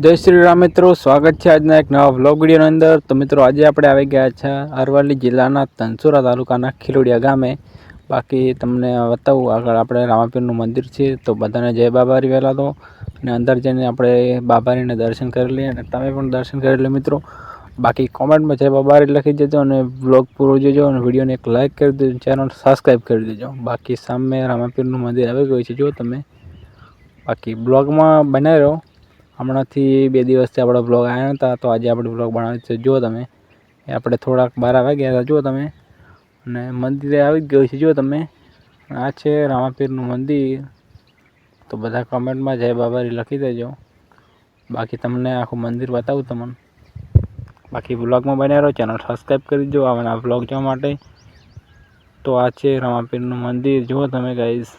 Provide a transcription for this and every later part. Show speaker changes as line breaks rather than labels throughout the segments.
જય શ્રી રામ મિત્રો, સ્વાગત છે આજના એક નવા વ્લોગ વિડીયોની અંદર। તો મિત્રો આજે આપણે આવી ગયા છે અરવલ્લી જિલ્લાના ધનસુરા તાલુકાના ખીલોડિયા ગામે। બાકી તમને બતાવું, આગળ આપણે રામાપીરનું મંદિર છે, તો બધાને જય બાબારી વહેલા તો। અને અંદર જઈને આપણે બાબારીને દર્શન કરી લઈએ અને તમે પણ દર્શન કરી લો મિત્રો। બાકી કોમેન્ટમાં જય બાબારી લખી દેજો અને વ્લોગ પૂરો જોજો અને વિડીયોને એક લાઇક કરી દેજો, ચેનલ સબસ્ક્રાઈબ કરી દેજો। બાકી સામે રામાપીરનું મંદિર આવી ગયું છે, જો તમે। બાકી બ્લોગમાં બનાવી રહો। હમણાંથી 2 દિવસથી આપણો બ્લોગ આવ્યા નહોતા, તો આજે આપણે બ્લોગ બનાવી છે, જુઓ તમે। આપણે થોડાક 12 વાગ્યા હતા, જુઓ તમે। અને મંદિરે આવી ગયું છે, જુઓ તમે। આ છે રામાપીરનું મંદિર। તો બધા કમેન્ટમાં જય બાબારી લખી દેજો। બાકી તમને આખું મંદિર બતાવું તમને। બાકી બ્લોગમાં બન્યા રહો, ચેનલ સબસ્ક્રાઈબ કરી દેજો આવવાના બ્લોગ જોવા માટે। તો આ છે રામાપીરનું મંદિર, જુઓ તમે ગાઈઝ।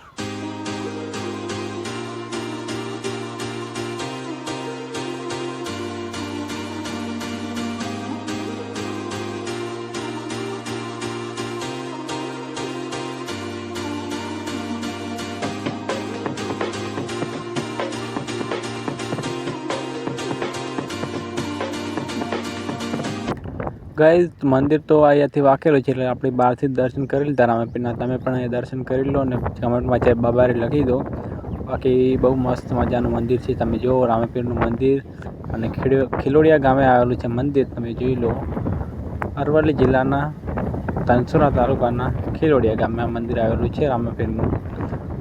ગાઈઝ મંદિર તો અહીંયાથી વાકેલું છે, એટલે આપણે બહારથી દર્શન કરી લીધા રામાપીરના। તમે પણ અહીંયા દર્શન કરી લો અને કમેન્ટમાં જય બાબારી લખી દો। બાકી બહુ મસ્ત મજાનું મંદિર છે, તમે જુઓ રામાપીરનું મંદિર। અને ખીલોડિયા ગામે આવેલું છે મંદિર, તમે જોઈ લો। અરવલ્લી જિલ્લાના ધનસુરા તાલુકાના ખીલોડિયા ગામે આ મંદિર આવેલું છે રામાપીરનું।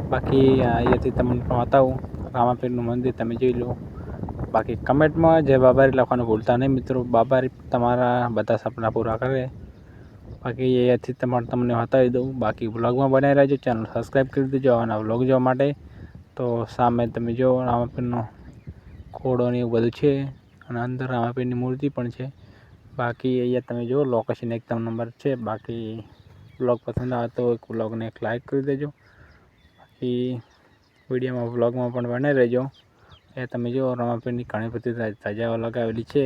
બાકી અહીંયાથી તમને બતાવું રામાપીરનું મંદિર, તમે જોઈ લો। બાકી કમેન્ટમાં જય બાબારી લખવાનું ભૂલતા નહીં મિત્રો। બાબારી તમારા બધા સપના પૂરા કરે। બાકી અહીંયાથી તમને બતાવી દઉં। બાકી વ્લોગમાં બનાવી રહેજો, ચેનલ સબસ્ક્રાઈબ કરી દેજો આવવાના વ્લોગ જોવા માટે। તો સામે તમે જો રામાપીરનો ઘોડો ને એવું બધું છે, અને અંદર રામાપીરની મૂર્તિ પણ છે। બાકી અહીંયા તમે જો લોકેશન એકદમ નંબર છે। બાકી વ્લોગ પસંદ આવે તો વ્લોગને એક લાઇક કરી દેજો। બાકી વિડીયોમાં વ્લોગમાં પણ બનાવી રહેજો। એ તમે જો રામાપીરની ઘણી બધી ધજાઓ લગાવેલી છે।